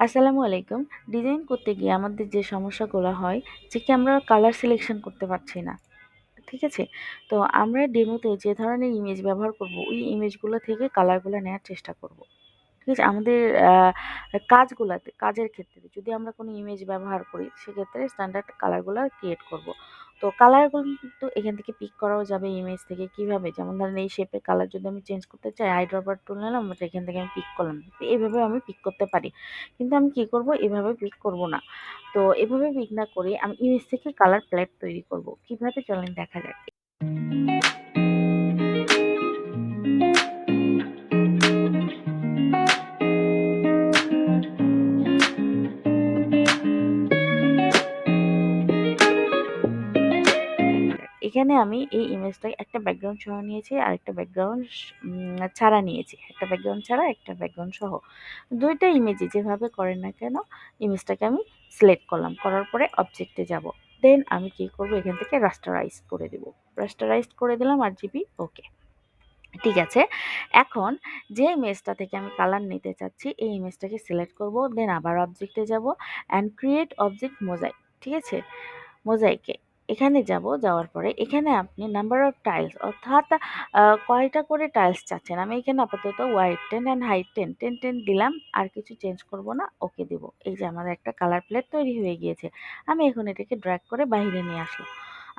আসসালামু আলাইকুম। ডিজাইন করতে গিয়ে আমাদের যে সমস্যাগুলো হয় যে কি আমরা কালার সিলেকশন করতে পারছি না। ঠিক আছে? তো আমরা ডেমোতে যে ধরনের ইমেজ ব্যবহার করব, ওই ইমেজগুলো থেকে কালারগুলো নেয়ার চেষ্টা করব। ঠিক আছে? আমাদের কাজের ক্ষেত্রে যদি আমরা কোনো ইমেজ ব্যবহার করি, সেক্ষেত্রে স্ট্যান্ডার্ড কালারগুলা ক্রিয়েট করব। তো কালারগুলো কিন্তু এখান থেকে পিক করাও যাবে ইমেজ থেকে। কিভাবে? যেমন ধরেন এই শেপের কালার যদি আমি চেঞ্জ করতে চাই, আইড্রপার টুল নিলাম, বাট এখান থেকে আমি পিক করলাম। এভাবে আমি পিক করতে পারি। কিন্তু আমি কি করব? এভাবে পিক করব না। তো এভাবে পিক না করে আমি ইমেজ থেকে কালার প্যালেট তৈরি করব। কিভাবে? চলেন দেখা যাক। এখানে আমি এই ইমেজটায় একটা ব্যাকগ্রাউন্ড সহ নিয়েছি আর একটা ব্যাকগ্রাউন্ড ছাড়া নিয়েছি। একটা ব্যাকগ্রাউন্ড ছাড়া, একটা ব্যাকগ্রাউন্ড সহ। ২ টা ইমেজই যেভাবে করেন না কেন, ইমেজটাকে আমি সিলেক্ট করলাম। করার পরে অবজেক্টে যাব। দেন আমি কি করব? এখান থেকে রাস্টারাইজ করে দিব। রাস্টারাইজড করে দিলাম আরজিবি ওকে। ঠিক আছে। এখন যে ইমেজটা থেকে আমি কালার নিতে চাচ্ছি, এই ইমেজটাকে সিলেক্ট করব। দেন আবার অবজেক্টে যাব অ্যান্ড ক্রিয়েট অবজেক্ট মোজাইক। ঠিক আছে? মোজাইকে এখানে যাব, যাওয়ার পরে এখানে আপনি নাম্বার অফ টাইলস অর্থাৎ কয়টা করে টাইলস চাচ্ছেন। আমি এখানে আপাতত ওয়াইড 10 অ্যান্ড হাইট 10, 10, 10 দিলাম। আর কিছু চেঞ্জ করব না, ওকে দিব। এই যে আমার একটা কালার প্লেট তৈরি হয়ে গিয়েছে। আমি এখন এটাকে ড্র্যাগ করে বাইরে নিয়ে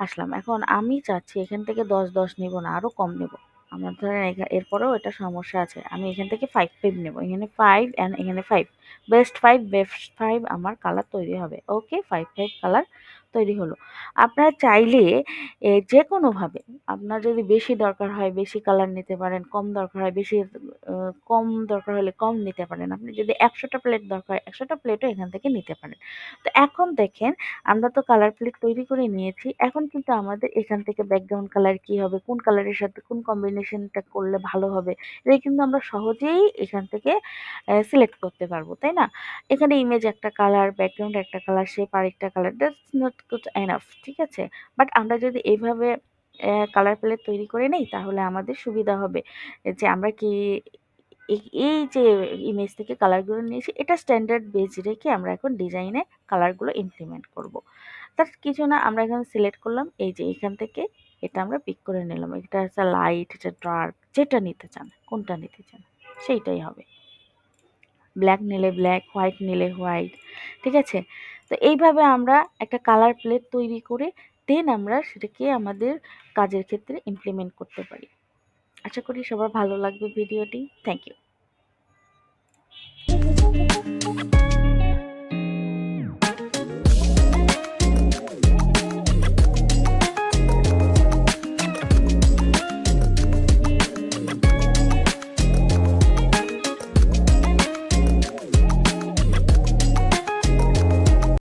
আসলাম। এখন আমি চাচ্ছি এখান থেকে 10, 10 নিব না, আরও কম নেব। আমার ধরেন এরপরেও এটা সমস্যা আছে। আমি এখান থেকে 5, 5 নেব। এখানে 5 অ্যান্ড এখানে 5। বেস্ট 5 আমার কালার তৈরি হবে। ওকে, 5, 5 কালার তৈরি হলো। আপনারা চাইলে যেকোনোভাবে আপনার যদি বেশি দরকার হয় বেশি কালার নিতে পারেন, কম দরকার হয় বেশি কম দরকার হলে কম নিতে পারেন। আপনি যদি ১০০ টা প্লেট দরকার হয় ১০০ টা প্লেটও এখান থেকে নিতে পারেন। তো এখন দেখেন আমরা তো কালার প্লেট তৈরি করে নিয়েছি। এখন কিন্তু আমাদের এখান থেকে ব্যাকগ্রাউন্ড কালার কি হবে, কোন কালারের সাথে কোন কম্বিনেশনটা করলে ভালো হবে, এটা কিন্তু আমরা সহজেই এখান থেকে সিলেক্ট করতে পারবো, তাই না? এখানে ইমেজ একটা কালার, ব্যাকগ্রাউন্ড একটা কালার, শেপ আরেকটা colour. That's not good enough. ঠিক আছে? বাট আমরা যদি এইভাবে কালার প্যালেট তৈরি করে নেই তাহলে আমাদের সুবিধা হবে যে আমরা কি এই যে ইমেজ থেকে কালারগুলো নিয়েছি এটা স্ট্যান্ডার্ড বেজ রেখে আমরা এখন ডিজাইনে কালারগুলো ইমপ্লিমেন্ট করব। তার কিছু না, আমরা এখানে সিলেক্ট করলাম, এই যে এখান থেকে এটা আমরা পিক করে নিলাম। এটা হচ্ছে লাইট, এটা ডার্ক, যেটা নিতে চান, কোনটা নিতে চান সেইটাই হবে। ব্ল্যাক নিলে ব্ল্যাক, হোয়াইট নিলে হোয়াইট। ঠিক আছে? তো এইভাবে আমরা একটা কালার প্লেট তৈরি করে দেন আমরা সেটাকে আমাদের কাজের ক্ষেত্রে ইমপ্লিমেন্ট করতে পারি। আশা করি সবার ভালো লাগবে ভিডিওটি। Thank you.